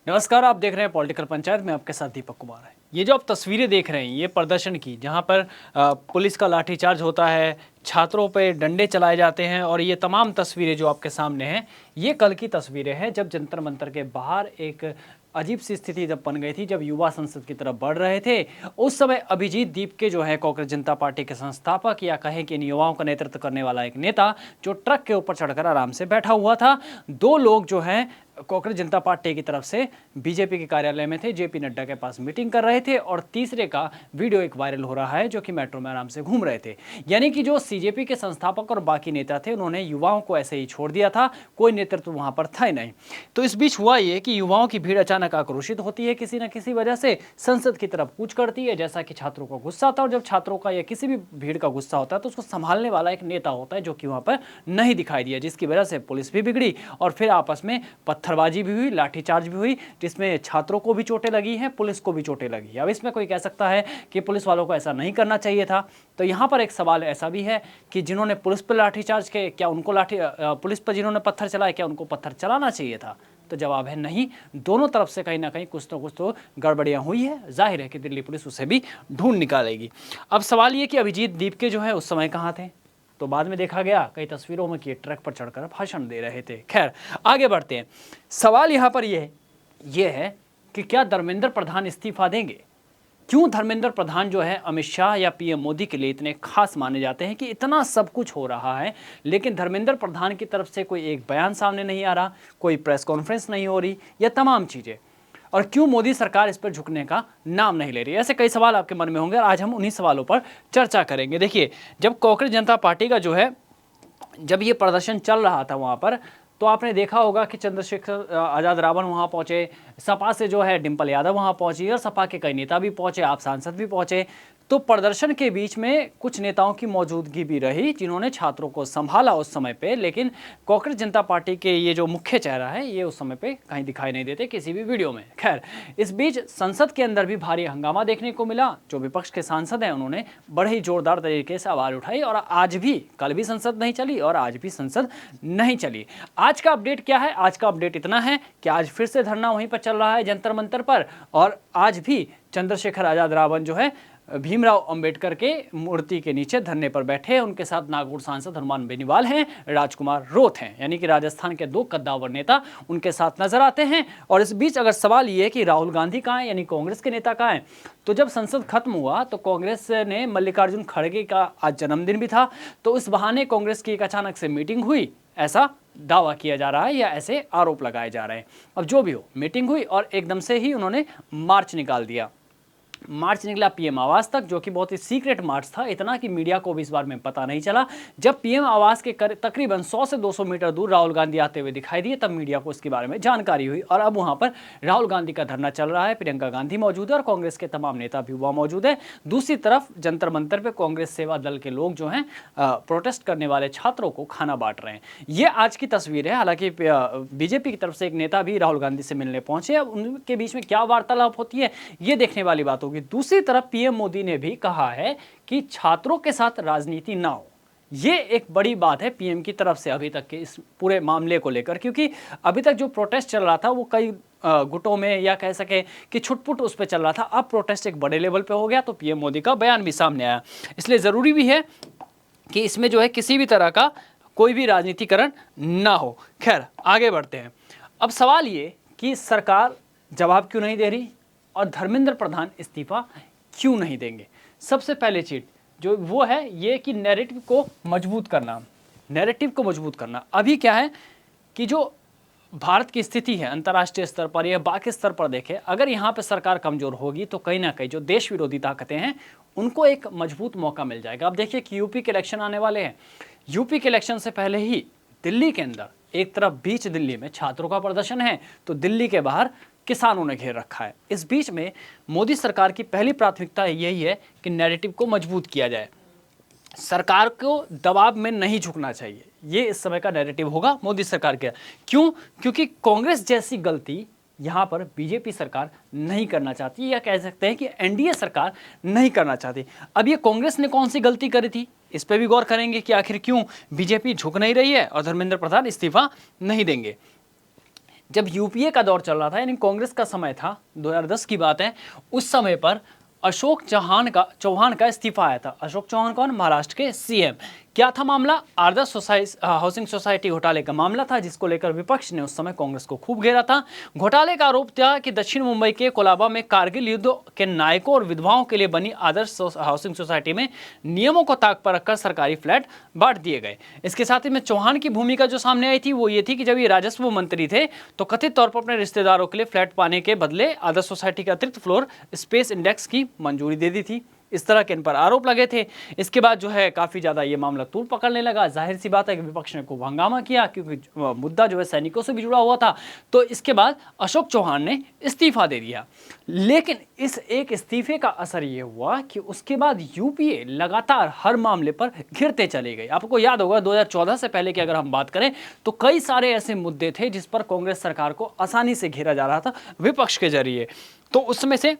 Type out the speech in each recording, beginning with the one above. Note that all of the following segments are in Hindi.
नमस्कार, आप देख रहे हैं पॉलिटिकल पंचायत में, आपके साथ दीपक कुमार है। ये जो आप तस्वीरें देख रहे हैं ये प्रदर्शन की, जहां पर पुलिस का लाठीचार्ज होता है, छात्रों पे डंडे चलाए जाते हैं और ये तमाम तस्वीरें जो आपके सामने हैं ये कल की तस्वीरें हैं जब जंतर मंतर के बाहर एक अजीब सी स्थिति जब बन गई थी, जब युवा संसद की तरफ बढ़ रहे थे। उस समय अभिजीत दीप के जो है कांग्रेस जनता पार्टी के संस्थापक, या कहें कि इन युवाओं का नेतृत्व करने वाला एक नेता, जो ट्रक के ऊपर चढ़कर आराम से बैठा हुआ था। दो लोग जो हैं कांग्रेस जनता पार्टी की तरफ से बीजेपी के कार्यालय में थे, जेपी नड्डा के पास मीटिंग कर रहे थे, और तीसरे का वीडियो एक वायरल हो रहा है जो कि मेट्रो में आराम से घूम रहे थे। यानी कि जो सीजेपी के संस्थापक और बाकी नेता थे उन्होंने युवाओं को ऐसे ही छोड़ दिया था, कोई नेतृत्व वहां पर था ही नहीं। तो इस बीच हुआ ये कि युवाओं की भीड़ अचानक आक्रोशित होती है, किसी न किसी वजह से संसद की तरफ कूच करती है, जैसा कि छात्रों को गुस्सा था। और जब छात्रों का या किसी भी भीड़ का गुस्सा होता है तो उसको संभालने वाला एक नेता होता है जो कि वहां पर नहीं दिखाई दिया, जिसकी वजह से पुलिस भी बिगड़ी और फिर आपस में पत्थरबाजी भी हुई, लाठीचार्ज भी हुई, जिसमें छात्रों को भी चोटें लगी हैं, पुलिस को भी चोटें लगी। अब इसमें कोई कह सकता है कि पुलिस वालों को ऐसा नहीं करना चाहिए था। तो यहाँ पर एक सवाल ऐसा भी है कि जिन्होंने पुलिस पर लाठीचार्ज किए, क्या उनको पुलिस पर जिन्होंने पत्थर चलाए, क्या उनको पत्थर चलाना चाहिए था? तो जवाब है नहीं। दोनों तरफ से कहीं ना कहीं कुछ तो गड़बड़ियां हुई है। जाहिर है कि दिल्ली पुलिस उसे भी ढूंढ निकालेगी। अब सवाल ये कि अभिजीत दीप के जो है उस समय कहाँ थे? तो बाद में देखा गया कई तस्वीरों में कि ट्रक पर चढ़कर भाषण दे रहे थे। खैर, आगे बढ़ते हैं। सवाल यहाँ पर यह है कि क्या धर्मेंद्र प्रधान इस्तीफा देंगे? क्यों धर्मेंद्र प्रधान जो है अमित शाह या पीएम मोदी के लिए इतने खास माने जाते हैं कि इतना सब कुछ हो रहा है, लेकिन धर्मेंद्र प्रधान की तरफ से कोई एक बयान सामने नहीं आ रहा, कोई प्रेस कॉन्फ्रेंस नहीं हो रही, यह तमाम चीज़ें। और क्यों मोदी सरकार इस पर झुकने का नाम नहीं ले रही? ऐसे कई सवाल आपके मन में होंगे, आज हम उन्हीं सवालों पर चर्चा करेंगे। देखिए, जब कांग्रेस जनता पार्टी का जो है, जब ये प्रदर्शन चल रहा था वहाँ पर, तो आपने देखा होगा कि चंद्रशेखर आज़ाद रावण वहाँ पहुँचे, सपा से जो है डिम्पल यादव वहाँ पहुँची और सपा के कई नेता भी पहुँचे, आप सांसद भी पहुँचे। तो प्रदर्शन के बीच में कुछ नेताओं की मौजूदगी भी रही जिन्होंने छात्रों को संभाला उस समय पे, लेकिन कांग्रेस जनता पार्टी के ये जो मुख्य चेहरा है ये उस समय पे कहीं दिखाई नहीं देते किसी भी वीडियो में। खैर, इस बीच संसद के अंदर भी भारी हंगामा देखने को मिला। जो विपक्ष के सांसद हैं उन्होंने बड़े ही जोरदार तरीके से आवाज़ उठाई, और आज भी, कल भी संसद नहीं चली और आज भी संसद नहीं चली। आज का अपडेट क्या है? आज का अपडेट इतना है कि आज फिर से धरना वहीं पर चल रहा है जंतर मंतर पर, और आज भी चंद्रशेखर आज़ाद रावण जो है भीमराव अंबेडकर के मूर्ति के नीचे धरने पर बैठे हैं। उनके साथ नागौर सांसद हनुमान बेनीवाल हैं, राजकुमार रोथ हैं, यानी कि राजस्थान के दो कद्दावर नेता उनके साथ नजर आते हैं। और इस बीच अगर सवाल ये है कि राहुल गांधी कहाँ हैं, यानी कांग्रेस के नेता कहाँ हैं, तो जब संसद खत्म हुआ तो कांग्रेस ने मल्लिकार्जुन खड़गे का आज जन्मदिन भी था, तो इस बहाने कांग्रेस की एक अचानक से मीटिंग हुई, ऐसा दावा किया जा रहा है या ऐसे आरोप लगाए जा रहे हैं। अब जो भी हो, मीटिंग हुई और एकदम से ही उन्होंने मार्च निकाल दिया। मार्च निकला पीएम आवास तक, जो कि बहुत ही सीक्रेट मार्च था, इतना कि मीडिया को भी इस बार में पता नहीं चला। जब पीएम आवास के तकरीबन 100 से 200 मीटर दूर राहुल गांधी आते हुए दिखाई दिए, तब मीडिया को इसके बारे में जानकारी हुई। और अब वहां पर राहुल गांधी का धरना चल रहा है, प्रियंका गांधी मौजूद है और कांग्रेस के तमाम नेता भी वहां मौजूद है। दूसरी तरफ जंतर मंतर पर कांग्रेस सेवा दल के लोग जो हैं प्रोटेस्ट करने वाले छात्रों को खाना बांट रहे हैं। ये आज की तस्वीर है। हालांकि बीजेपी की तरफ से एक नेता भी राहुल गांधी से मिलने पहुंचे। अब उनके बीच में क्या वार्तालाप होती है ये देखने वाली बात होगी। दूसरी तरफ पीएम मोदी ने भी कहा है कि छात्रों के साथ राजनीति ना हो। ये एक बड़ी बात है पीएम की तरफ से अभी तक के इस पूरे मामले को लेकर, क्योंकि अभी तक जो प्रोटेस्ट चल रहा था वो कई गुटों में, या कह सके कि छुटपुट उस पर चल रहा था। अब प्रोटेस्ट एक बड़े लेवल पे हो गया, तो पीएम मोदी का बयान भी सामने आया। इसलिए ज़रूरी भी है कि इसमें जो है किसी भी तरह का कोई भी राजनीतिकरण ना हो। खैर, आगे बढ़ते हैं। अब सवाल ये कि सरकार जवाब क्यों नहीं दे रही और धर्मेंद्र प्रधान इस्तीफा क्यों नहीं देंगे? सबसे पहले चीज जो वो है ये कि नैरेटिव को मजबूत करना। नैरेटिव को मजबूत करना अभी क्या है कि जो भारत की स्थिति है अंतर्राष्ट्रीय स्तर पर या बाकी स्तर पर देखें, अगर यहाँ पे सरकार कमजोर होगी तो कहीं ना कहीं जो देश विरोधी ताकतें हैं उनको एक मजबूत मौका मिल जाएगा। अब देखिए कि यूपी के इलेक्शन आने वाले हैं। यूपी के इलेक्शन से पहले ही दिल्ली के अंदर एक तरफ बीच दिल्ली में छात्रों का प्रदर्शन है, तो दिल्ली के बाहर किसानों ने घेर रखा है। इस बीच में मोदी सरकार की पहली प्राथमिकता यही है कि नैरेटिव को मजबूत किया जाए, सरकार को दबाव में नहीं झुकना चाहिए। ये इस समय का नैरेटिव होगा मोदी सरकार के। क्यों? क्योंकि कांग्रेस जैसी गलती यहाँ पर बीजेपी सरकार नहीं करना चाहती, या कह सकते हैं कि एनडीए सरकार नहीं करना चाहती। अब ये कांग्रेस ने कौन सी गलती करी थी, इस पर भी गौर करेंगे कि आखिर क्यों बीजेपी झुक नहीं रही है और धर्मेंद्र प्रधान इस्तीफा नहीं देंगे। जब यूपीए का दौर चल रहा था, यानी कांग्रेस का समय था, 2010 की बात है, उस समय पर अशोक चौहान का इस्तीफा आया था। अशोक चौहान कौन? महाराष्ट्र के सीएम। क्या था मामला? आदर्श हाउसिंग सोसाइटी घोटाले का मामला था, जिसको लेकर विपक्ष ने उस समय कांग्रेस को खूब घेरा था। घोटाले का आरोप था कि दक्षिण मुंबई के कोलाबा में कारगिल युद्ध के नायकों और विधवाओं के लिए बनी आदर्श हाउसिंग सोसाइटी में नियमों को ताक पर रखकर सरकारी फ्लैट बांट दिए गए। इसके साथ ही में चौहान की भूमिका जो सामने आई थी वो ये थी कि जब ये राजस्व मंत्री थे तो कथित तौर पर अपने रिश्तेदारों के लिए फ्लैट पाने के बदले आदर्श सोसाइटी के अतिरिक्त फ्लोर स्पेस इंडेक्स की मंजूरी दे दी थी। इस तरह के इन पर आरोप लगे थे। इसके बाद जो है काफ़ी ज़्यादा ये मामला तूल पकड़ने लगा। जाहिर सी बात है कि विपक्ष ने खूब हंगामा किया, क्योंकि मुद्दा जो है सैनिकों से भी जुड़ा हुआ था। तो इसके बाद अशोक चौहान ने इस्तीफा दे दिया। लेकिन इस एक इस्तीफे का असर ये हुआ कि उसके बाद यूपीए लगातार हर मामले पर घिरते चले गए। आपको याद होगा 2014 से पहले की अगर हम बात करें तो कई सारे ऐसे मुद्दे थे जिस पर कांग्रेस सरकार को आसानी से घेरा जा रहा था विपक्ष के जरिए। तो उसमें से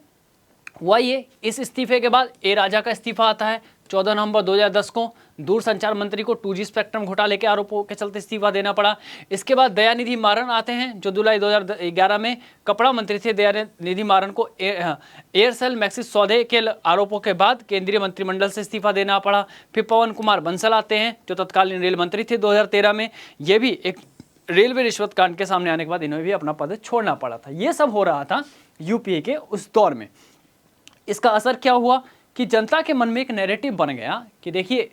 हुआ ये, इस इस्तीफे के बाद ए राजा का इस्तीफा आता है 14 नवंबर 2010 को। दूरसंचार मंत्री को 2G स्पेक्ट्रम घोटाले के आरोपों के चलते इस्तीफा देना पड़ा। इसके बाद दयानिधि मारन आते हैं, जो जुलाई 2011 में कपड़ा मंत्री थे। दयानिधि मारन को एयरसेल मैक्सिस सौदे के आरोपों के बाद केंद्रीय मंत्रिमंडल से इस्तीफा देना पड़ा। फिर पवन कुमार बंसल आते हैं, जो तत्कालीन रेल मंत्री थे 2013 में। ये भी एक रेलवे रिश्वत कांड के सामने आने के बाद इन्हें भी अपना पद छोड़ना पड़ा था। ये सब हो रहा था यूपीए के उस दौर में। इसका असर क्या हुआ कि जनता के मन में एक नैरेटिव बन गया कि देखिए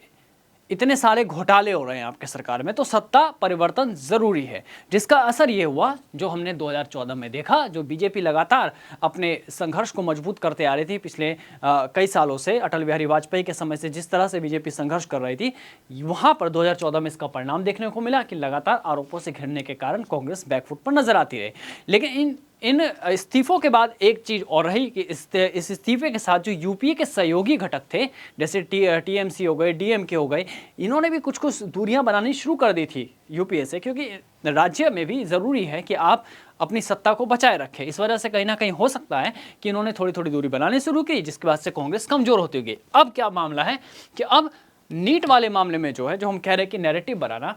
इतने सारे घोटाले हो रहे हैं आपके सरकार में, तो सत्ता परिवर्तन जरूरी है। जिसका असर ये हुआ जो हमने 2014 में देखा, जो बीजेपी लगातार अपने संघर्ष को मजबूत करते आ रही थी पिछले कई सालों से। अटल बिहारी वाजपेयी के समय से जिस तरह से बीजेपी संघर्ष कर रही थी, वहां पर 2014 में इसका परिणाम देखने को मिला कि लगातार आरोपों से घिरने के कारण कांग्रेस बैकफुट पर नजर आती रही। लेकिन इन इस्तीफों के बाद एक चीज़ और रही कि इस इस्तीफे के साथ जो यूपीए के सहयोगी घटक थे, जैसे टीएमसी हो गए, डीएमके हो गए, इन्होंने भी कुछ कुछ दूरियां बनानी शुरू कर दी थी यूपीए से, क्योंकि राज्य में भी ज़रूरी है कि आप अपनी सत्ता को बचाए रखें। इस वजह से कहीं ना कहीं हो सकता है कि इन्होंने थोड़ी थोड़ी दूरी बनानी शुरू की, जिसके बाद से कांग्रेस कमज़ोर होती गई। अब क्या मामला है कि अब नीट वाले मामले में जो है, जो हम कह रहे हैं कि नैरेटिव बनाना,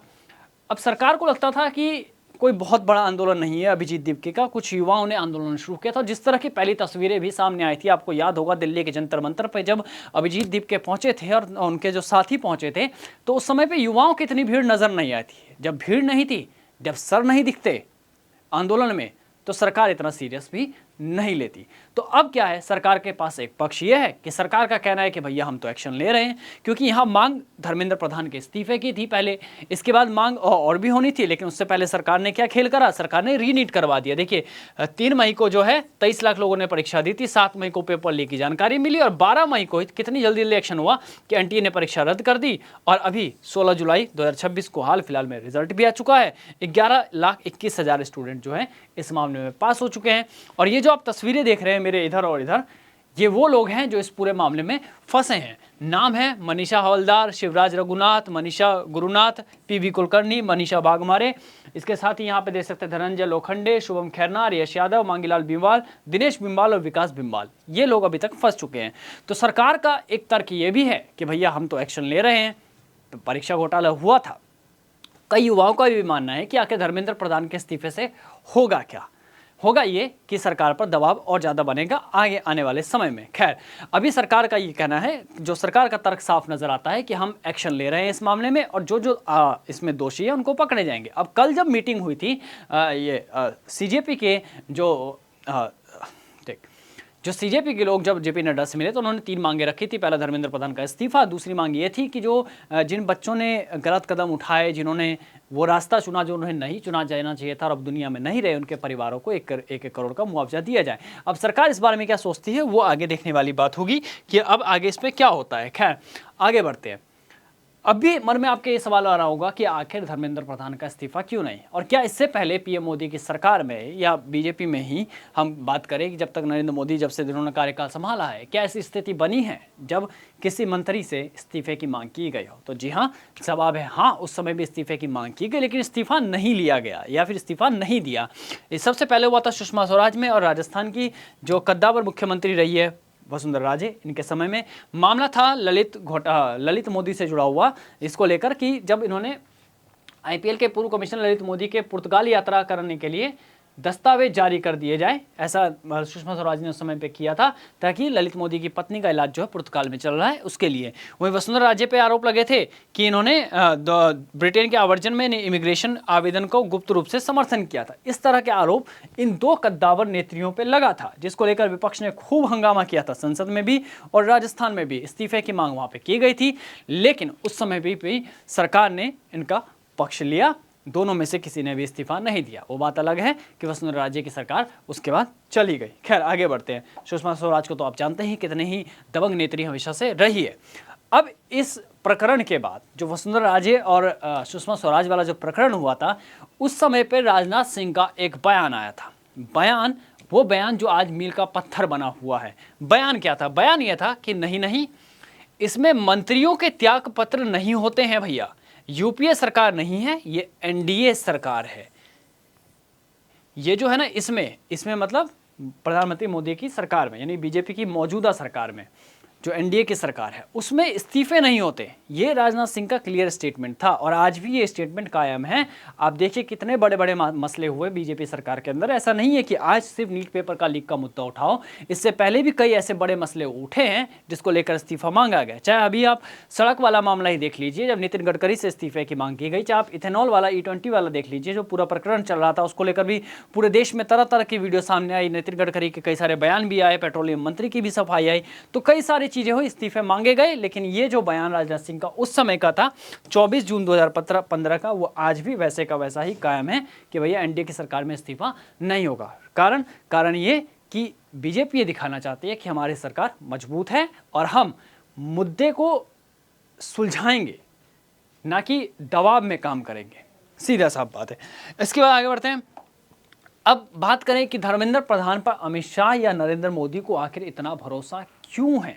अब सरकार को लगता था कि कोई बहुत बड़ा आंदोलन नहीं है अभिजीत दीपके का। कुछ युवाओं ने आंदोलन शुरू किया था, जिस तरह की पहली तस्वीरें भी सामने आई थी। आपको याद होगा दिल्ली के जंतर मंतर पर जब अभिजीत दीपके पहुंचे थे और उनके जो साथी पहुंचे थे, तो उस समय पे युवाओं की इतनी भीड़ नजर नहीं आई थी। जब भीड़ नहीं थी, जब सर नहीं दिखते आंदोलन में, तो सरकार इतना सीरियस भी नहीं लेती। तो अब क्या है, सरकार के पास एक पक्ष ये है कि सरकार का कहना है कि भैया हम तो एक्शन ले रहे हैं, क्योंकि यहाँ मांग धर्मेंद्र प्रधान के इस्तीफे की थी पहले। इसके बाद मांग और भी होनी थी, लेकिन उससे पहले सरकार ने क्या खेल करा, सरकार ने रीनीट करवा दिया। देखिए 3 मई को जो है 23 लाख लोगों ने परीक्षा दी थी, 7 मई को पेपर लीक की जानकारी मिली, और 12 मई को कितनी जल्दी इलेक्शन हुआ कि एनटीए ने परीक्षा रद्द कर दी, और अभी 16 जुलाई 2026 को हाल फिलहाल में रिजल्ट भी आ चुका है। 11,21,000 स्टूडेंट जो है इस मामले में पास हो चुके हैं। और ये जो आप तस्वीरें देख रहे हैं मेरे इधर और इधर, ये वो लोग हैं जो इस पूरे मामले में फंसे हैं। नाम है मनीषा हवलदार, शिवराज रघुनाथ, मनीषा गुरुनाथ, पीवी कुलकर्णी, मनीषा बागमारे। इसके साथ ही यहाँ पे देख सकते हैं धनंजय लोखंडे, शुभम खैरनार, यश यादव, मांगीलाल बिमवाल, दिनेश बिमवाल और विकास बिमवाल। ये लोग अभी तक फंस चुके हैं। तो सरकार का एक तर्क ये भी है कि भैया हम तो एक्शन ले रहे हैं, तो परीक्षा घोटाला हुआ था। कई युवाओं का भी मानना है कि आखिर धर्मेंद्र प्रधान के इस्तीफे से होगा क्या, होगा ये कि सरकार पर दबाव और ज़्यादा बनेगा आगे आने वाले समय में। खैर, अभी सरकार का ये कहना है, जो सरकार का तर्क साफ नज़र आता है कि हम एक्शन ले रहे हैं इस मामले में, और जो जो इसमें दोषी है उनको पकड़े जाएंगे। अब कल जब मीटिंग हुई थी सीजेपी के जो सीजेपी के लोग जब जेपी नड्डा से मिले, तो उन्होंने 3 मांगे रखी थी। पहला धर्मेंद्र प्रधान का इस्तीफा, दूसरी मांग ये थी कि जो जिन बच्चों ने गलत कदम उठाए, जिन्होंने वो रास्ता चुना जो उन्हें नहीं चुना जाना चाहिए था और अब दुनिया में नहीं रहे, उनके परिवारों को 1 करोड़ का मुआवजा दिया जाए। अब सरकार इस बारे में क्या सोचती है वो आगे देखने वाली बात होगी कि अब आगे इस पर क्या होता है। खैर, आगे बढ़ते हैं। अब भी मन में आपके ये सवाल आ रहा होगा कि आखिर धर्मेंद्र प्रधान का इस्तीफा क्यों नहीं, और क्या इससे पहले पीएम मोदी की सरकार में या बीजेपी में ही हम बात करें कि जब तक नरेंद्र मोदी जब से जिन्होंने कार्यकाल संभाला है, क्या ऐसी स्थिति बनी है जब किसी मंत्री से इस्तीफे की मांग की गई हो? तो जी हाँ, जवाब है हाँ, उस समय भी इस्तीफे की मांग की गई, लेकिन इस्तीफा नहीं लिया गया या फिर इस्तीफा नहीं दिया। सबसे पहले हुआ था सुषमा स्वराज में, और राजस्थान की जो कद्दावर मुख्यमंत्री रही है वसुंधरा राजे, इनके समय में मामला था ललित मोदी से जुड़ा हुआ, इसको लेकर कि जब इन्होंने आईपीएल के पूर्व कमिश्नर ललित मोदी के पुर्तगाल यात्रा करने के लिए दस्तावेज जारी कर दिए जाए, ऐसा सुषमा स्वराज ने उस समय पे किया था, ताकि ललित मोदी की पत्नी का इलाज जो है पुर्तगाल में चल रहा है उसके लिए। वहीं वसुंधरा राजे पे आरोप लगे थे कि इन्होंने ब्रिटेन के आवर्जन में इमिग्रेशन आवेदन को गुप्त रूप से समर्थन किया था। इस तरह के आरोप इन दो कद्दावर नेत्रियों पर लगा था, जिसको लेकर विपक्ष ने खूब हंगामा किया था, संसद में भी और राजस्थान में भी इस्तीफे की मांग वहां पर की गई थी। लेकिन उस समय भी सरकार ने इनका पक्ष लिया, दोनों में से किसी ने भी इस्तीफा नहीं दिया। वो बात अलग है कि वसुंधरा राजे की सरकार उसके बाद चली गई। खैर आगे बढ़ते हैं। सुषमा स्वराज को तो आप जानते हैं कितने ही दबंग नेत्री हमेशा से रही है। अब इस प्रकरण के बाद जो वसुंधरा राजे और सुषमा स्वराज वाला जो प्रकरण हुआ था, उस समय पर राजनाथ सिंह का एक बयान आया था। वो बयान जो आज मील का पत्थर बना हुआ है। बयान क्या था? बयान यह था कि नहीं, इसमें मंत्रियों के त्याग पत्र नहीं होते हैं भैया, यूपीए सरकार नहीं है, ये एनडीए सरकार है। ये जो है ना, इसमें मतलब प्रधानमंत्री मोदी की सरकार में, यानी बीजेपी की मौजूदा सरकार में जो एनडीए की सरकार है, उसमें इस्तीफे नहीं होते। ये राजनाथ सिंह का क्लियर स्टेटमेंट था और आज भी ये स्टेटमेंट कायम है। आप देखिए कितने बड़े बड़े मसले हुए बीजेपी सरकार के अंदर। ऐसा नहीं है कि आज सिर्फ नीट पेपर का लीक का मुद्दा उठाओ, इससे पहले भी कई ऐसे बड़े मसले उठे हैं जिसको लेकर इस्तीफा मांगा गया। चाहे अभी आप सड़क वाला मामला ही देख लीजिए, जब नितिन गडकरी से इस्तीफे की मांग की गई, चाहे आप इथेनॉल वाला E20 वाला देख लीजिए, जो पूरा प्रकरण चल रहा था, उसको लेकर भी पूरे देश में तरह तरह की वीडियो सामने आई, नितिन गडकरी के कई सारे बयान भी आए, पेट्रोलियम मंत्री की भी सफाई आई, तो कई सारी चीजें हुई, इस्तीफे मांगे गए। लेकिन ये जो बयान राजनाथ सिंह का उस समय का था 24 जून 2015 का, वो आज भी वैसे का वैसा ही कायम है कि भैया एनडीए की सरकार में इस्तीफा नहीं होगा। कारण ये कि बीजेपी ये दिखाना चाहती है कि हमारी सरकार मजबूत है और हम मुद्दे को सुलझाएंगे, ना कि दबाव में काम करेंगे। सीधा साफ बात है। इसके बाद आगे बढ़ते हैं। अब बात करें कि धर्मेंद्र प्रधान पर अमित शाह या नरेंद्र मोदी को आखिर इतना भरोसा क्यों है,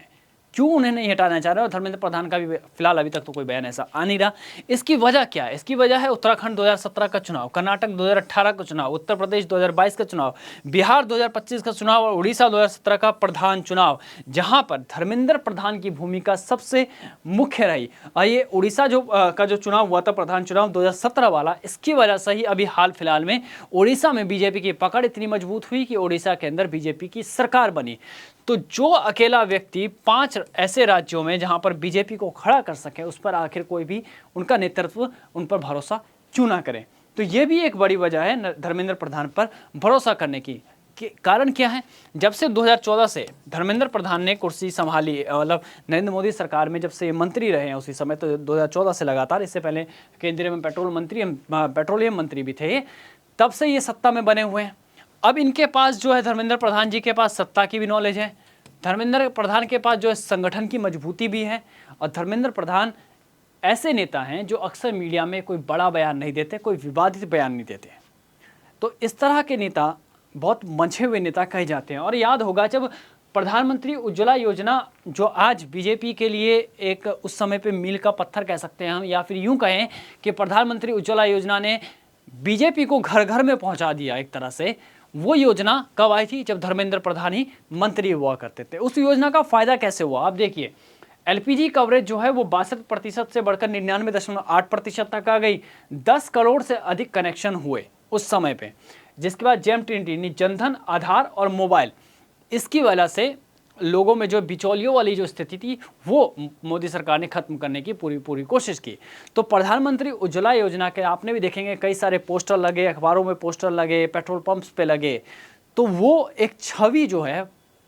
क्यों उन्हें नहीं हटाना चाह रहे, और धर्मेंद्र प्रधान का भी फिलहाल अभी तक तो कोई बयान ऐसा आ नहीं रहा। इसकी वजह क्या है? इसकी वजह है उत्तराखंड 2017 का चुनाव, कर्नाटक 2018 का चुनाव, उत्तर प्रदेश 2022 का चुनाव, बिहार 2025 का चुनाव और उड़ीसा 2017 का प्रधान चुनाव, जहां पर धर्मेंद्र प्रधान की भूमिका सबसे मुख्य रही। ये उड़ीसा का जो चुनाव हुआ था, प्रधान चुनाव 2017 वाला, इसकी वजह से ही अभी हाल फिलहाल में उड़ीसा में बीजेपी की पकड़ इतनी मजबूत हुई कि उड़ीसा के अंदर बीजेपी की सरकार बनी। तो जो अकेला व्यक्ति 5 ऐसे राज्यों में जहां पर बीजेपी को खड़ा कर सके, उस पर आखिर कोई भी उनका नेतृत्व, उन पर भरोसा क्यों ना करे? तो ये भी एक बड़ी वजह है धर्मेंद्र प्रधान पर भरोसा करने की। कारण क्या है? जब से 2014 से धर्मेंद्र प्रधान ने कुर्सी संभाली, मतलब नरेंद्र मोदी सरकार में जब से मंत्री रहे हैं उसी समय, तो 2014 से लगातार, इससे पहले केंद्रीय में पेट्रोलियम मंत्री भी थे, तब से ये सत्ता में बने हुए हैं। अब इनके पास जो है, धर्मेंद्र प्रधान जी के पास सत्ता की भी नॉलेज है, धर्मेंद्र प्रधान के पास जो है संगठन की मजबूती भी है, और धर्मेंद्र प्रधान ऐसे नेता हैं जो अक्सर मीडिया में कोई बड़ा बयान नहीं देते, कोई विवादित बयान नहीं देते। तो इस तरह के नेता बहुत मंझे हुए नेता कहे जाते हैं। और याद होगा जब प्रधानमंत्री उज्ज्वला योजना, जो आज बीजेपी के लिए एक उस समय पे मील का पत्थर कह सकते हैं हम, या फिर यूं कहें कि प्रधानमंत्री उज्ज्वला योजना ने बीजेपी को घर घर में पहुंचा दिया एक तरह से। वो योजना कब आई थी? जब धर्मेंद्र प्रधान ही मंत्री हुआ करते थे। उस योजना का फायदा कैसे हुआ? आप देखिए, एलपीजी कवरेज जो है वो 62% से बढ़कर 99.8% तक आ गई। 10 करोड़ से अधिक कनेक्शन हुए उस समय पे। जिसके बाद जेम ट्रिनिटी, जनधन, आधार और मोबाइल, इसकी वजह से लोगों में जो बिचौलियों वाली जो स्थिति थी वो मोदी सरकार ने खत्म करने की पूरी कोशिश की। तो प्रधानमंत्री उज्ज्वला योजना के आपने भी देखेंगे कई सारे पोस्टर लगे, अखबारों में पोस्टर लगे, पेट्रोल पंप्स पे लगे। तो वो एक छवि जो है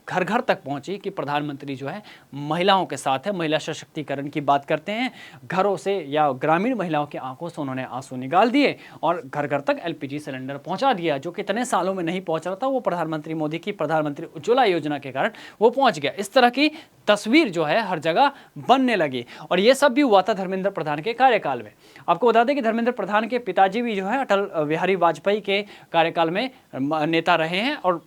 घर घर तक पहुंची कि प्रधानमंत्री जो है महिलाओं के साथ है। महिला सशक्तिकरण की बात करते हैं, घरों से या ग्रामीण महिलाओं की आंखों से उन्होंने आंसू निकाल दिए और घर घर तक एलपीजी सिलेंडर पहुंचा दिया, जो कितने सालों में नहीं पहुंच रहा था। वो प्रधानमंत्री मोदी की प्रधानमंत्री उज्ज्वला योजना के कारण वो पहुंच गया। इस तरह की तस्वीर जो है हर जगह बनने लगी, और ये सब भी हुआ था धर्मेंद्र प्रधान के कार्यकाल में। आपको बता दें कि धर्मेंद्र प्रधान के पिताजी भी जो है अटल बिहारी वाजपेयी के कार्यकाल में नेता रहे हैं, और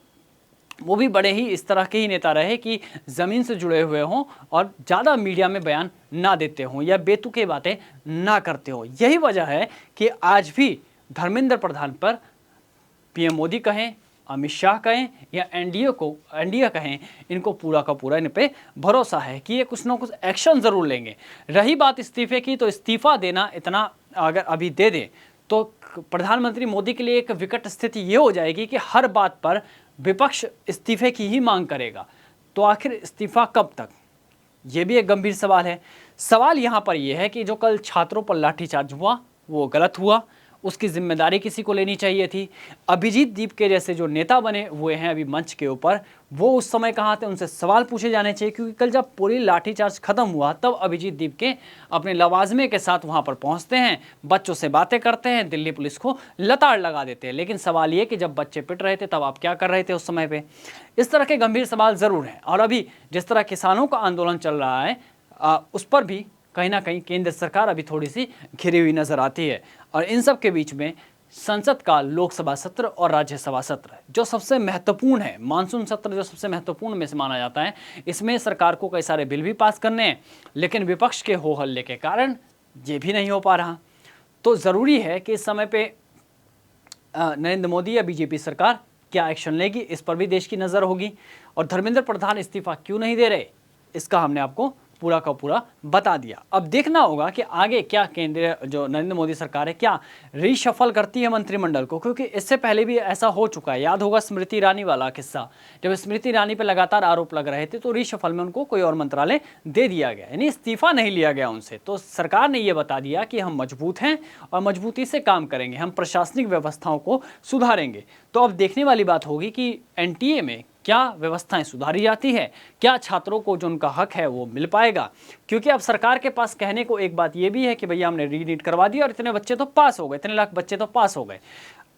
वो भी बड़े ही इस तरह के ही नेता रहे कि ज़मीन से जुड़े हुए हों और ज़्यादा मीडिया में बयान ना देते हों या बेतुके बातें ना करते हों। यही वजह है कि आज भी धर्मेंद्र प्रधान पर पीएम मोदी कहें, अमित शाह कहें या एनडीए कहें, इनको पूरा का पूरा इन पे भरोसा है कि ये कुछ ना कुछ एक्शन ज़रूर लेंगे। रही बात इस्तीफे की, तो इस्तीफा देना इतना अगर अभी दे दें तो प्रधानमंत्री मोदी के लिए एक विकट स्थिति ये हो जाएगी कि हर बात पर विपक्ष इस्तीफे की ही मांग करेगा। तो आखिर इस्तीफा कब तक, ये भी एक गंभीर सवाल है। सवाल यहाँ पर यह है कि जो कल छात्रों पर लाठीचार्ज हुआ वो गलत हुआ, उसकी जिम्मेदारी किसी को लेनी चाहिए थी। अभिजीत दीप के जैसे जो नेता बने हुए हैं अभी मंच के ऊपर, वो उस समय कहाँ थे, उनसे सवाल पूछे जाने चाहिए, क्योंकि कल जब पूरी लाठीचार्ज खत्म हुआ तब अभिजीत दीप के अपने लवाजमे के साथ वहाँ पर पहुँचते हैं, बच्चों से बातें करते हैं, दिल्ली पुलिस को लताड़ लगा देते हैं। लेकिन सवाल ये कि जब बच्चे पिट रहे थे तब आप क्या कर रहे थे उस समय पर? इस तरह के गंभीर सवाल ज़रूर हैं। और अभी जिस तरह किसानों का आंदोलन चल रहा है उस पर भी कहीं ना कहीं केंद्र सरकार अभी थोड़ी सी घिरी हुई नजर आती है। और इन सब के बीच में संसद का लोकसभा सत्र और राज्यसभा सत्र जो सबसे महत्वपूर्ण है, मानसून सत्र जो सबसे महत्वपूर्ण में से माना जाता है, इसमें सरकार को कई सारे बिल भी पास करने हैं, लेकिन विपक्ष के हो हल्ले के कारण ये भी नहीं हो पा रहा। तो ज़रूरी है कि इस समय पे नरेंद्र मोदी या बीजेपी सरकार क्या एक्शन लेगी, इस पर भी देश की नज़र होगी। और धर्मेंद्र प्रधान इस्तीफा क्यों नहीं दे रहे, इसका हमने आपको पूरा का पूरा बता दिया। अब देखना होगा कि आगे क्या केंद्रीय जो नरेंद्र मोदी सरकार है क्या रीशफल करती है मंत्रिमंडल को, क्योंकि इससे पहले भी ऐसा हो चुका है। याद होगा स्मृति ईरानी वाला किस्सा, जब स्मृति ईरानी पे लगातार आरोप लग रहे थे तो रीशफल में उनको कोई और मंत्रालय दे दिया गया, यानी इस्तीफा नहीं लिया गया उनसे। तो सरकार ने यह बता दिया कि हम मजबूत हैं और मजबूती से काम करेंगे, हम प्रशासनिक व्यवस्थाओं को सुधारेंगे। तो अब देखने वाली बात होगी कि एनटीए में क्या व्यवस्थाएं सुधारी जाती है, क्या छात्रों को जो उनका हक है वो मिल पाएगा। क्योंकि अब सरकार के पास कहने को एक बात ये भी है कि भैया हमने रीनीट करवा दिया और इतने बच्चे तो पास हो गए, इतने लाख बच्चे तो पास हो गए।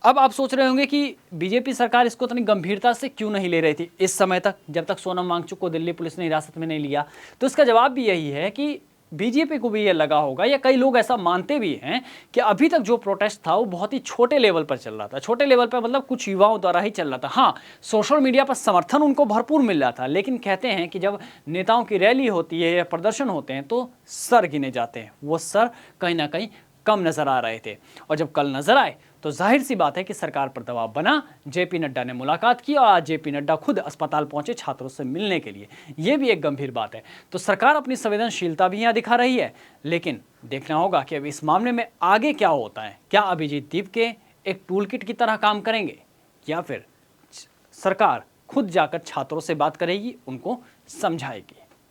अब आप सोच रहे होंगे कि बीजेपी सरकार इसको इतनी गंभीरता से क्यों नहीं ले रही थी इस समय तक, जब तक सोनम वांगचुक को दिल्ली पुलिस ने हिरासत में नहीं लिया। तो इसका जवाब भी यही है कि बीजेपी को भी ये लगा होगा, या कई लोग ऐसा मानते भी हैं कि अभी तक जो प्रोटेस्ट था वो बहुत ही छोटे लेवल पर चल रहा था। छोटे लेवल पर मतलब कुछ युवाओं द्वारा ही चल रहा था। हाँ, सोशल मीडिया पर समर्थन उनको भरपूर मिल रहा था, लेकिन कहते हैं कि जब नेताओं की रैली होती है या प्रदर्शन होते हैं तो सर गिने जाते हैं, वो सर कहीं ना कहीं कम नजर आ रहे थे। और जब कल नजर आए तो जाहिर सी बात है कि सरकार पर दबाव बना। जेपी नड्डा ने मुलाकात की और आज जेपी नड्डा खुद अस्पताल पहुंचे छात्रों से मिलने के लिए, ये भी एक गंभीर बात है। तो सरकार अपनी संवेदनशीलता भी यहाँ दिखा रही है, लेकिन देखना होगा कि अब इस मामले में आगे क्या होता है। क्या अभिजीत दीप के एक टूल किट की तरह काम करेंगे, या फिर सरकार खुद जाकर छात्रों से बात करेगी, उनको समझाएगी।